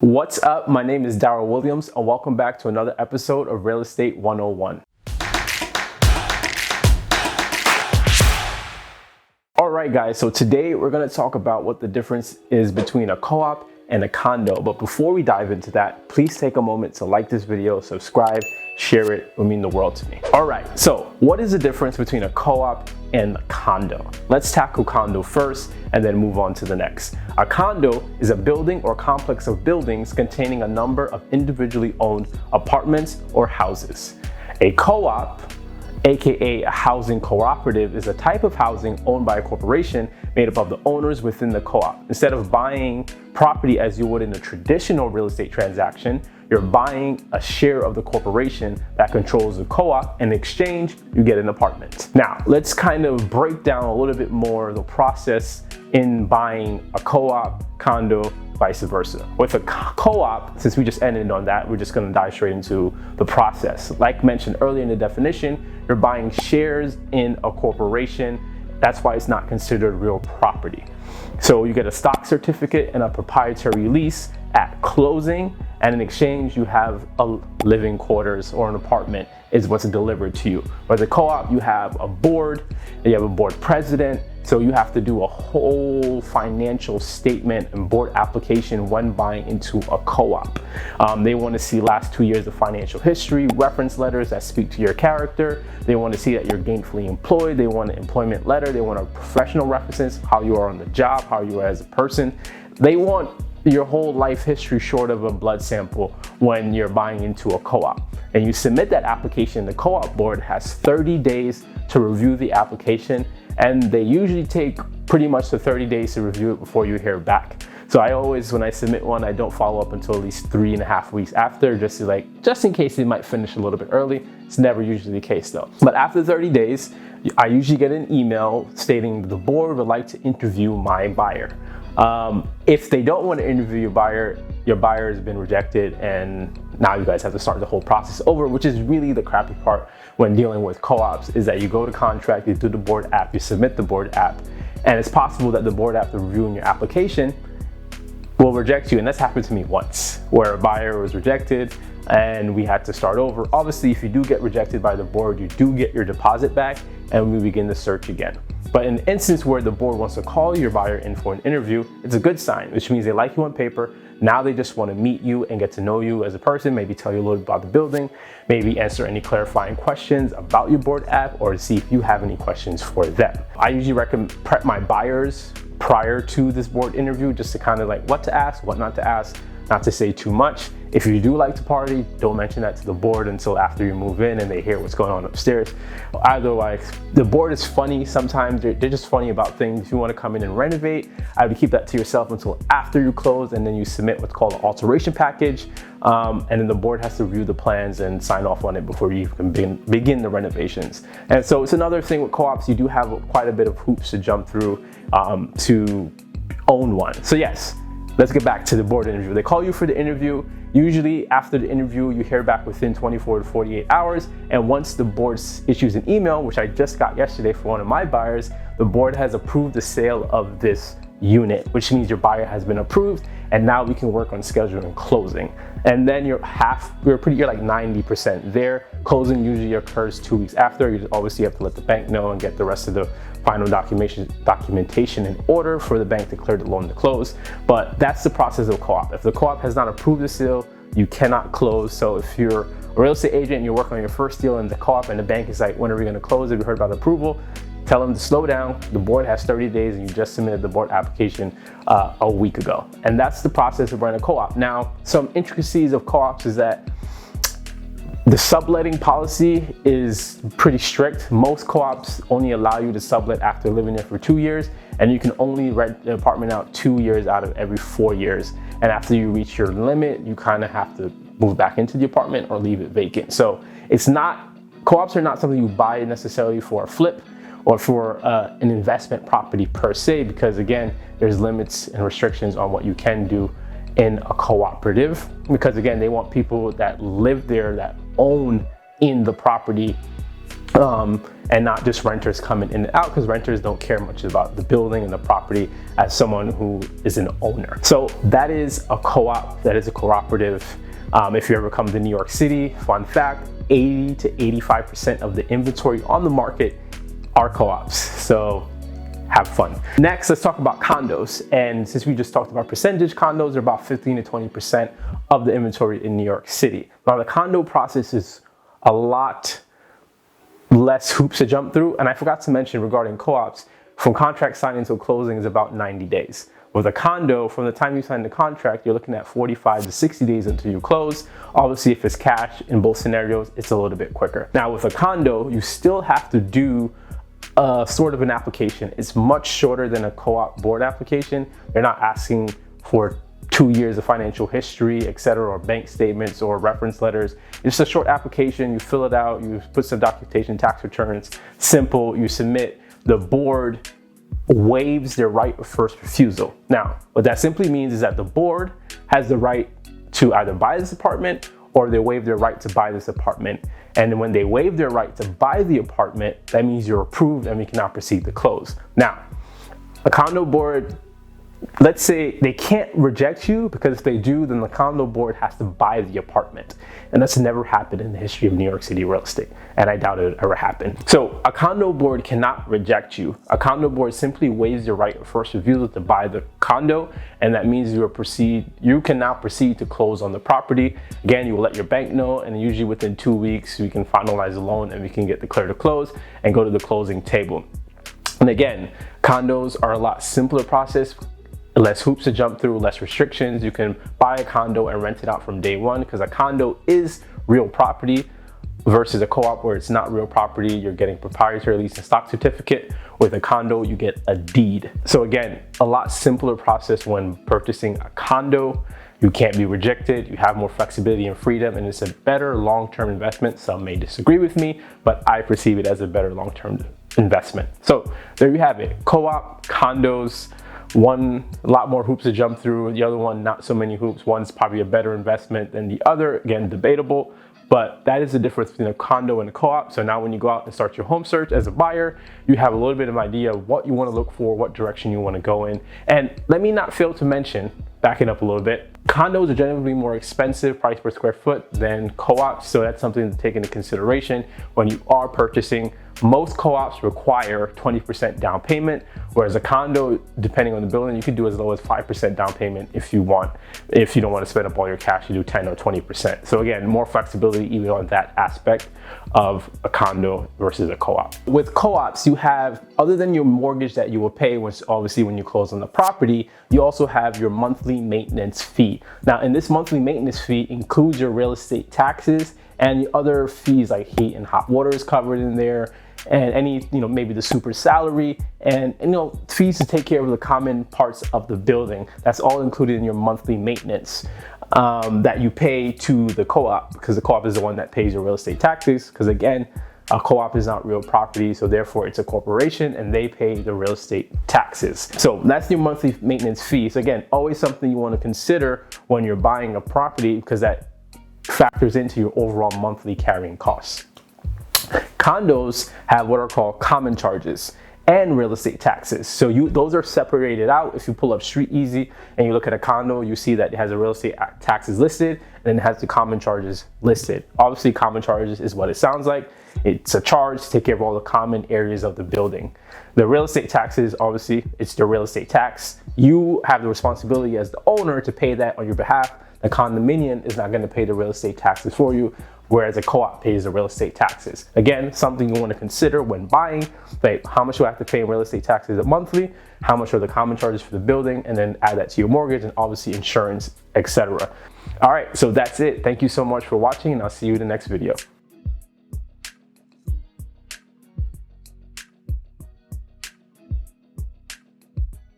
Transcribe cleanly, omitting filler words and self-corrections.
What's up? My name is Darryl Williams and welcome back to another episode of Real Estate 101. All right, guys, so today we're going to talk about what the difference is between a co-op and a condo. But before we dive into that, please take a moment to like this video, subscribe, share it. It would mean the world to me. All right, so what is the difference between a co-op and a condo? Let's tackle condo first and then move on to the next. A condo is a building or complex of buildings containing a number of individually owned apartments or houses. A co-op, aka a housing cooperative, is a type of housing owned by a corporation made up of the owners within the co-op. Instead of buying property as you would in a traditional real estate transaction, you're buying a share of the corporation that controls the co-op. In exchange, you get an apartment. Now, let's kind of break down a little bit more the process in buying a co-op, condo, vice versa. With a co-op, since we just ended on that, we're just gonna dive straight into the process. Like mentioned earlier in the definition, you're buying shares in a corporation. That's why it's not considered real property. So you get a stock certificate and a proprietary lease at closing, and in exchange you have a living quarters or an apartment is what's delivered to you. With a co-op, you have a board, you have a board president, so you have to do a whole financial statement and board application when buying into a co-op. They want to see last 2 years of financial history, reference letters that speak to your character. They want to see that you're gainfully employed. They want an employment letter. They want a professional references, how you are on the job, how you are as a person. They want your whole life history short of a blood sample when you're buying into a co-op. And you submit that application. The co-op board has 30 days to review the application, and they usually take pretty much the 30 days to review it before you hear back. So I always, when I submit one, I don't follow up until at least 3.5 weeks after, just in case they might finish a little bit early. It's never usually the case though. But after 30 days, I usually get an email stating the board would like to interview my buyer. If they don't want to interview your buyer has been rejected, and now you guys have to start the whole process over, which is really the crappy part when dealing with co-ops, is that you go to contract, you do the board app, you submit the board app, and it's possible that the board after reviewing your application will reject you. And that's happened to me once, where a buyer was rejected and we had to start over. Obviously, if you do get rejected by the board, you do get your deposit back and we begin the search again. But in the instance where the board wants to call your buyer in for an interview, it's a good sign, which means they like you on paper. Now they just want to meet you and get to know you as a person, maybe tell you a little bit about the building, maybe answer any clarifying questions about your board app, or see if you have any questions for them. I usually recommend prep my buyers prior to this board interview, just to kind of like what to ask, what not to ask, not to say too much. If you do like to party, don't mention that to the board until after you move in and they hear what's going on upstairs. Otherwise, the board is funny. Sometimes they're just funny about things. If you want to come in and renovate, I would keep that to yourself until after you close, and then you submit what's called an alteration package. And then the board has to review the plans and sign off on it before you can begin the renovations. And so it's another thing with co-ops, you do have quite a bit of hoops to jump through to own one. So yes, let's get back to the board interview. They call you for the interview. Usually after the interview, you hear back within 24 to 48 hours. And once the board issues an email, which I just got yesterday for one of my buyers, the board has approved the sale of this unit, which means your buyer has been approved, and now we can work on scheduling closing. And then you're like 90% there. Closing usually occurs 2 weeks after. You obviously have to let the bank know and get the rest of the final documentation in order for the bank to clear the loan to close. But that's the process of co-op. If the co-op has not approved the sale, you cannot close. So if you're a real estate agent and you're working on your first deal in the co-op and the bank is like, when are we gonna close? Have you heard about approval? Tell them to slow down. The board has 30 days and you just submitted the board application a week ago. And that's the process of running a co-op. Now, some intricacies of co-ops is that the subletting policy is pretty strict. Most co-ops only allow you to sublet after living there for 2 years, and you can only rent an apartment out 2 years out of every 4 years. And after you reach your limit, you kind of have to move back into the apartment or leave it vacant. So co-ops are not something you buy necessarily for a flip or for an investment property per se, because again, there's limits and restrictions on what you can do in a cooperative, because again, they want people that live there, that own in the property and not just renters coming in and out, because renters don't care much about the building and the property as someone who is an owner. So that is a co-op, that is a cooperative. If you ever come to New York City, fun fact, 80 to 85% of the inventory on the market are co-ops. So have fun. Next, let's talk about condos. And since we just talked about percentage, condos are about 15 to 20% of the inventory in New York City. Now the condo process is a lot less hoops to jump through. And I forgot to mention regarding co-ops, from contract signing until closing is about 90 days. With a condo, from the time you sign the contract, you're looking at 45 to 60 days until you close. Obviously, if it's cash, in both scenarios, it's a little bit quicker. Now with a condo, you still have to do sort of an application. It's much shorter than a co-op board application. They're not asking for 2 years of financial history, etc., or bank statements or reference letters. It's a short application. You fill it out, you put some documentation, tax returns, simple, you submit. The board waives their right of first refusal. Now, what that simply means is that the board has the right to either buy this apartment or they waive their right to buy this apartment. And when they waive their right to buy the apartment, that means you're approved and we cannot proceed to close. Now, a condo board, let's say they can't reject you, because if they do, then the condo board has to buy the apartment. And that's never happened in the history of New York City real estate. And I doubt it would ever happen. So a condo board cannot reject you. A condo board simply waives your right of first refusal to buy the condo. And that means you can now proceed to close on the property. Again, you will let your bank know, and usually within 2 weeks, we can finalize the loan and we can get declared to close and go to the closing table. And again, condos are a lot simpler process. Less hoops to jump through, less restrictions. You can buy a condo and rent it out from day one, because a condo is real property versus a co-op where it's not real property. You're getting proprietary lease and stock certificate. With a condo, you get a deed. So again, a lot simpler process when purchasing a condo. You can't be rejected. You have more flexibility and freedom, and it's a better long-term investment. Some may disagree with me, but I perceive it as a better long-term investment. So there you have it. Co-op, condos. One, a lot more hoops to jump through. The other one, not so many hoops. One's probably a better investment than the other. Again, debatable, but that is the difference between a condo and a co-op. So now when you go out and start your home search as a buyer, you have a little bit of an idea of what you want to look for, what direction you want to go in. And let me not fail to mention, backing up a little bit, condos are generally more expensive price per square foot than co-ops. So that's something to take into consideration when you are purchasing. Most co-ops require 20% down payment, whereas a condo, depending on the building, you can do as low as 5% down payment if you want. If you don't want to spend up all your cash, you do 10 or 20%. So again, more flexibility even on that aspect of a condo versus a co-op. With co-ops, you have, other than your mortgage that you will pay, which obviously when you close on the property, you also have your monthly maintenance fee. Now, in this monthly maintenance fee includes your real estate taxes and the other fees like heat and hot water is covered in there, and any, maybe the super salary and fees to take care of the common parts of the building. That's all included in your monthly maintenance that you pay to the co-op, because the co-op is the one that pays your real estate taxes. Because again, a co-op is not real property, so therefore it's a corporation and they pay the real estate taxes. So that's your monthly maintenance fee. So again, always something you want to consider when you're buying a property, because that factors into your overall monthly carrying costs. Condos have what are called common charges and real estate taxes. So those are separated out. If you pull up Street Easy and you look at a condo, you see that it has a real estate taxes listed and then it has the common charges listed. Obviously, common charges is what it sounds like. It's a charge to take care of all the common areas of the building. The real estate taxes, obviously, it's the real estate tax. You have the responsibility as the owner to pay that on your behalf. The condominium is not going to pay the real estate taxes for you, whereas a co-op pays the real estate taxes. Again, something you want to consider when buying, like how much do I have to pay in real estate taxes monthly, how much are the common charges for the building, and then add that to your mortgage and obviously insurance, etc. All right, so that's it. Thank you so much for watching, and I'll see you in the next video.